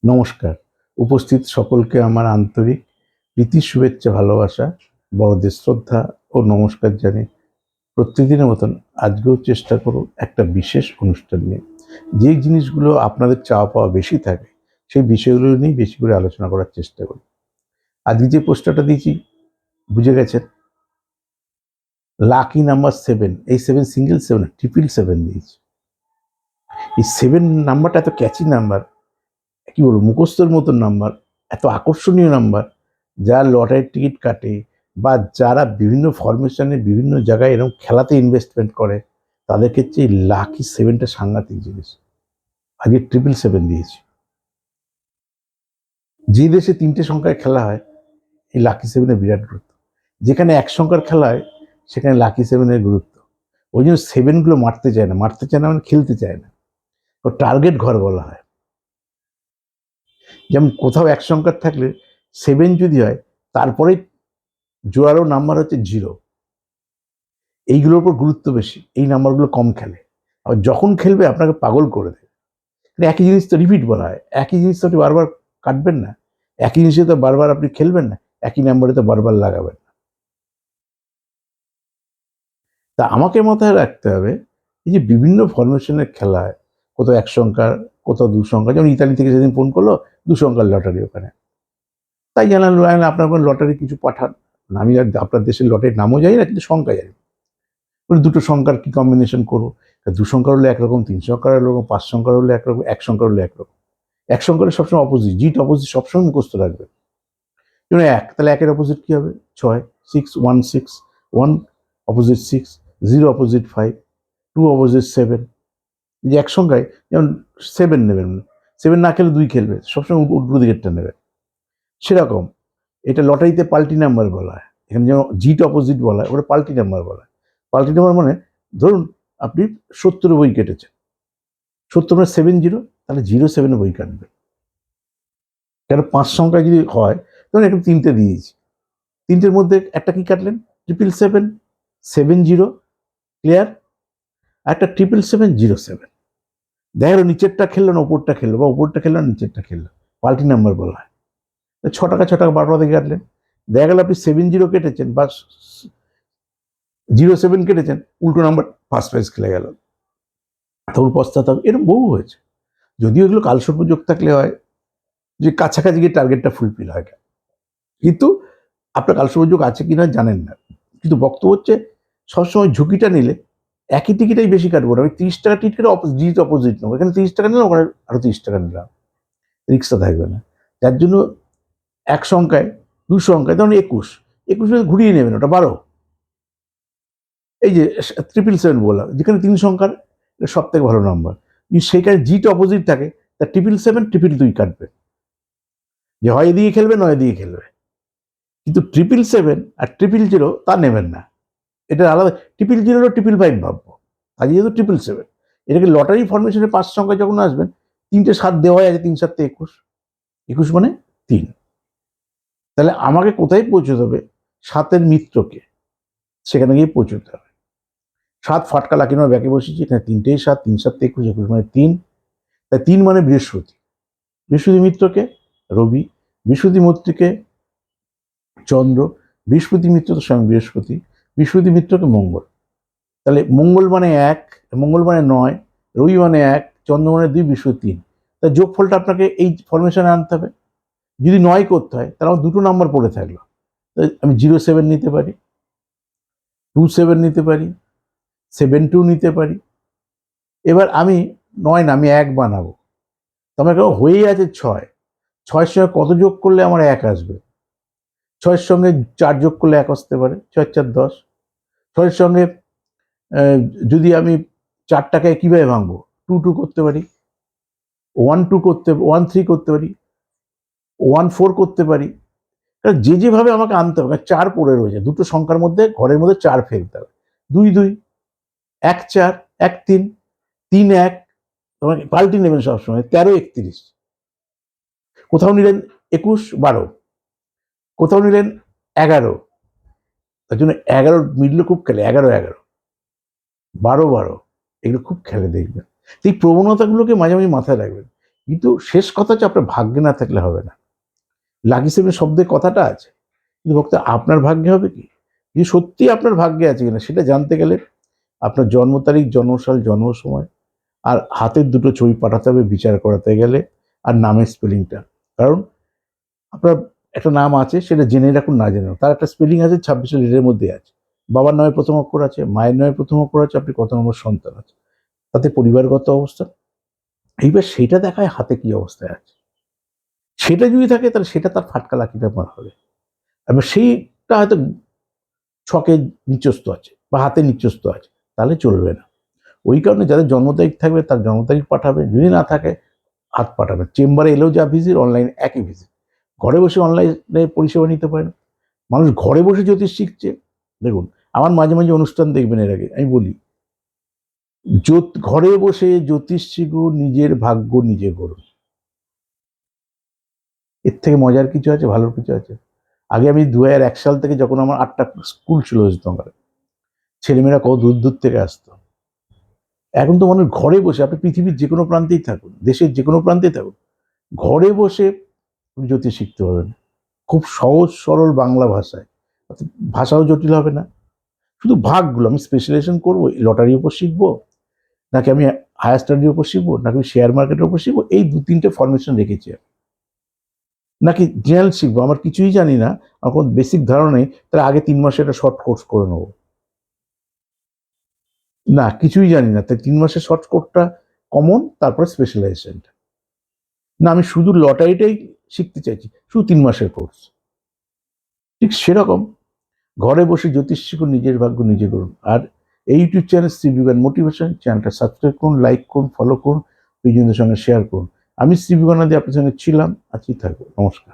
নমস্কার। উপস্থিত সকলকে আমার আন্তরিক প্রীতি, শুভেচ্ছা, ভালোবাসা, বড়দের শ্রদ্ধা ও নমস্কার জানিয়ে প্রত্যেকদিনের মতন আজকেও চেষ্টা করব একটা বিশেষ অনুষ্ঠান নিয়ে। যেই জিনিসগুলো আপনাদের চাওয়া পাওয়া বেশি থাকে, সেই বিষয়গুলো নিয়েই বেশি করে আলোচনা করার চেষ্টা করি। আজকে যে পোস্টারটা দিয়েছি বুঝে গেছেন, লাকি নাম্বার 7। এই 7 সিঙ্গেল 7 না, ট্রিপল 7 দিয়েছি। এই 7 নাম্বারটা এত ক্যাচি নাম্বার, কি বলবো, মুখস্থর মতন নাম্বার, এত আকর্ষণীয় নাম্বার, যারা লটারির টিকিট কাটে বা যারা বিভিন্ন ফরমেশনে বিভিন্ন জায়গায় এরকম খেলাতে ইনভেস্টমেন্ট করে, তাদের ক্ষেত্রে এই লাকি 7টা সাংঘাতিক জিনিস। আজকে 777 দিয়েছি। যে দেশে 3টে সংখ্যায় খেলা হয়, এই লাকি 7-এর বিরাট গুরুত্ব। যেখানে এক সংখ্যার খেলা হয়, সেখানে লাকি 7-এর গুরুত্ব। ওই জন্য 7গুলো মারতে চায় না, মানে খেলতে চায় না। ও টার্গেট ঘর বলা হয়। যেমন কোথাও এক সংখ্যার থাকলে 7 যদি হয়, তারপরে জোরালো নাম্বার হচ্ছে 0। এইগুলোর উপর গুরুত্ব বেশি, এই নাম্বারগুলো কম খেলে। আবার যখন খেলবে আপনাকে পাগল করে দেবে। একই জিনিস তো রিপিট বলা হয়, একই জিনিস তো আপনি বারবার কাটবেন না, একই জিনিসে তো বারবার আপনি খেলবেন না, একই নাম্বারে তো বারবার লাগাবেন না। তা আমাকে মাথায় রাখতে হবে, এই যে বিভিন্ন ফরমেশনের খেলা হয়, কোথাও এক সংখ্যার, কোথাও 2 সংখ্যা, যেমন ইতালি থেকে সেদিন ফোন করলো 2 সংখ্যার লটারি ওখানে। তাই জানালো আপনার কোনো লটারি কিছু পাঠান। আমি আর আপনার দেশের লটারির নামও জানি না, কিন্তু সংখ্যা জানি। দুটো সংখ্যার কি কম্বিনেশন করবো? 2 সংখ্যার হলে একরকম, 3 সংখ্যার হলে একরকম, 5 সংখ্যার হলে একরকম, এক সংখ্যার হলে একরকম। এক সংখ্যার সবসময় অপোজিট, জিট অপোজিট সবসময় মুখস্থ রাখবে। যেমন এক, তাহলে একের অপোজিট কি হবে? 6, 6, 1, 6, 1 অপোজিট 6, 0 অপোজিট 5, 2 অপোজিট 7। যে এক সংখ্যায় যেমন 7 নেবেন, 7 না খেলে 2 খেলবে, সবসময় উল্টো দিকেরটা নেবে। সেরকম এটা লটারিতে পাল্টি নাম্বার বলা হয়। এখানে যেমন জিট অপোজিট বলা হয়, ওটা পাল্টি নাম্বার বলা হয়। পাল্টি নাম্বার মানে ধরুন আপনি 70 বই কেটেছেন, 70 মানে 70, তাহলে 07 বই কাটবে। কেন 5 সংখ্যায় যদি হয়, ধরুন একটু 3টে দিয়েছি, 3টের মধ্যে একটা কি কাটলেন? 777, 70, ক্লিয়ার? একটা 77707। দেখা গেল নিচেরটা খেললো না ওপরটা খেললো, বা ওপরটা খেললো না নিচেরটা খেললো, পাল্টি নাম্বার বলা হয়। 6 টাকা 6 টাকা 12 থেকে কাটলেন। দেখা গেল আপনি 70 কেটেছেন বা 07 কেটেছেন, উল্টো নাম্বার ফার্স্ট প্রাইজ খেলে গেল, তখন পস্তাতে হবে। এরকম বহু হয়েছে। যদিও এগুলো কালসর্প যোগ থাকলে হয় যে কাছাকাছি গিয়ে টার্গেটটা ফুলফিল হয়, কিন্তু আপনার কালসর্প যোগ আছে কিনা জানেন না। কিন্তু বক্তব্য হচ্ছে সবসময় ঝুঁকিটা নিলে একই টিকিটাই বেশি কাটবো না। আমি 30 টাকা টিকিট কেটে জিট অপোজিট নেবো, এখানে 30 টাকা নিলাম, ওখানে আরো 30 টাকা নিলাম, রিক্সা থাকবে না। যার জন্য এক সংখ্যায়, 2 সংখ্যায়, ধরুন 21, 21 ঘুরিয়ে নেবেন, ওটা 12। এই যে 777 বললাম, যেখানে 3 সংখ্যার, এটা সব থেকে ভালো নাম্বার। সেখানে জিটা অপোজিট থাকে, তা 777, 222 কাটবে, যে হয় এদিকে খেলবে নয় এদিকে খেলবে। কিন্তু 777 আর 000 তা নেবেন না, এটা আলাদা। 000 555 ভাববো, আর যেহেতু 777, এটাকে লটারি ফরমেশনে 5 সংখ্যায় যখন আসবেন, 3টে 7 দেওয়াই আছে, 3 7 21, 21 মানে 3। তাহলে আমাকে কোথায় পৌঁছতে হবে? 7-এর মিত্রকে, সেখানে গিয়ে পৌঁছতে হবে। 7 ফাটকা লাকি নম্বর ব্যাকে বসেছি, এখানে 3টেই 7, 3 7 21, 21 মানে 3। তাই 3 মানে বৃহস্পতি। বৃহস্পতি মিত্রকে রবি, বৃহস্পতি মূর্তিকে চন্দ্র, বৃহস্পতি মিত্র তো স্বয়ং বৃহস্পতি, বৃহস্পতি মিত্রকে মঙ্গল। তাহলে মঙ্গল মানে 1, মঙ্গল মানে 9, রবি মানে 1, চন্দ্র মানে 2, বৃহস্পতি 3। তাই যোগফলটা আপনাকে এই ফরমেশনে আনতে হবে। যদি 9 করতে হয়, তাহলে আমার দুটো নাম্বার পড়ে থাকলো, তাই আমি 07 নিতে পারি, 27 নিতে পারি, 72 নিতে পারি। এবার আমি 9 না, আমি 1 বানাবো। তো আমার হয়েই আছে 6, 6-এর সঙ্গে কত যোগ করলে আমার 1 আসবে? 6-এর সঙ্গে 4 যোগ করলে 1 আসতে পারে, 6 4 10। 6-এর সঙ্গে যদি আমি 4টাকে কিভাবে ভাঙবো? 2 2 করতে পারি, 1 2 করতে, 1 3 করতে পারি, 1 4 করতে পারি। যে যেভাবে আমাকে আনতে হবে, 4 পড়ে রয়েছে, দুটো সংখ্যার মধ্যে, ঘরের মধ্যে 4 ফেলতে হবে। 2 2, 1 4, 1 3, 3 1, তোমাকে পাল্টি নেবেন সবসময়। 13 31, কোথাও নিলেন 21 12, কোথাও নিলেন 11, তার জন্য 11 মিডলে খুব খেলে, 11 11, 12 12, এগুলো খুব খেলে দেখবেন। এই প্রবণতাগুলোকে মাঝে মাঝে মাথায় রাখবেন। কিন্তু শেষ কথা হচ্ছে আপনার ভাগ্যে না থাকলে হবে না। লাকি সেভেন শব্দে কথাটা আছে, কিন্তু ভক্ত আপনার ভাগ্যে হবে কি, যে সত্যি আপনার ভাগ্যে আছে কিনা সেটা জানতে গেলে আপনার জন্ম তারিখ, জন্মসাল, জন্ম সময় আর হাতের দুটো ছবি পাঠাতে হবে বিচার করাতে গেলে, আর নামের স্পেলিংটা। কারণ আপনার একটা নাম আছে, সেটা জেনে রাখুন না জেনে রাখুন, তার একটা স্পেলিং আছে 26 লিটারের মধ্যে আছে। বাবার নামে প্রথম অক্ষর আছে, মায়ের নামে প্রথম অক্ষর আছে, আপনি কত নম্বর সন্তান আছে, তাতে পরিবারগত অবস্থা। এইবার সেটা দেখায় হাতে কি অবস্থায় আছে, সেটা যদি থাকে তাহলে সেটা তার ফাটকা লাকি নাম্বার হবে। এবার সেইটা হয়তো ছকে নিচস্ত আছে বা হাতে নিচস্ত আছে, তাহলে চলবে না। ওই কারণে যাদের জন্ম তারিখ থাকবে তার জন্ম তারিখ পাঠাবে, যদি না থাকে হাত পাঠাবে। চেম্বারে এলেও যা ভিজিট, অনলাইন একই ভিজিট। ঘরে বসে অনলাইনে পরিষেবা নিতে পারেন। মানুষ ঘরে বসে জ্যোতিষ শিখছে। দেখুন, আমার মাঝে মাঝে অনুষ্ঠান দেখবেন, এর আগে আমি বলি, ঘরে বসে জ্যোতিষ শিখুন, নিজের ভাগ্য নিজে করুন। এর থেকে মজার কিছু আছে, ভালোর কিছু আছে? আগে আমি 2001 সাল থেকে, যখন আমার 8টা স্কুল ছিল ওয়েস্টবেঙ্গলে, ছেলেমেয়েরা কত দূর দূর থেকে আসতো। এখন তো মানুষ ঘরে বসে, আপনি পৃথিবীর যে কোনো প্রান্তেই থাকুন, দেশের যে কোনো প্রান্তেই থাকুন, ঘরে বসে জ্যোতিষ শিখতে পারবেন খুব সহজ সরল বাংলা ভাষায়। ভাষাও জটিল হবে না। শুধু ভাগগুলো, আমি স্পেশালাইজেশন করবো, লটারির উপর শিখবো, নাকি আমি হায়ার স্টাডির উপর শিখবো, নাকি আমি শেয়ার মার্কেটের উপর শিখবো, এই 2-3টে ফরমেশন রেখেছি। নাকি জেনারেল শিখবো, আমার কিছুই জানি না, আমার কোনো বেসিক ধারণা নেই, তাহলে আগে 3 মাসে একটা শর্ট কোর্স করে নেবো। না, কিছুই জানি না, তাই 3 মাসের শর্ট কোর্সটা কমন, তারপরে স্পেশালাইজেশনটা। না, আমি শুধু লটারিটাই শিখতে চাইছি, শুধু 3 মাসের কোর্স। ঠিক সেরকম ঘরে বসে জ্যোতিষ শিখুন, নিজের ভাগ্য নিজে করুন। আর এই ইউটিউব চ্যানেল শ্রী বিজ্ঞান মোটিভেশন, চ্যানেলটা সাবস্ক্রাইব করুন, লাইক করুন, ফলো করুন, প্রিয়জনদের সঙ্গে শেয়ার করুন। আমি শ্রী বিজ্ঞানাদি আপনার সঙ্গে ছিলাম, আছি, থাকবো। নমস্কার।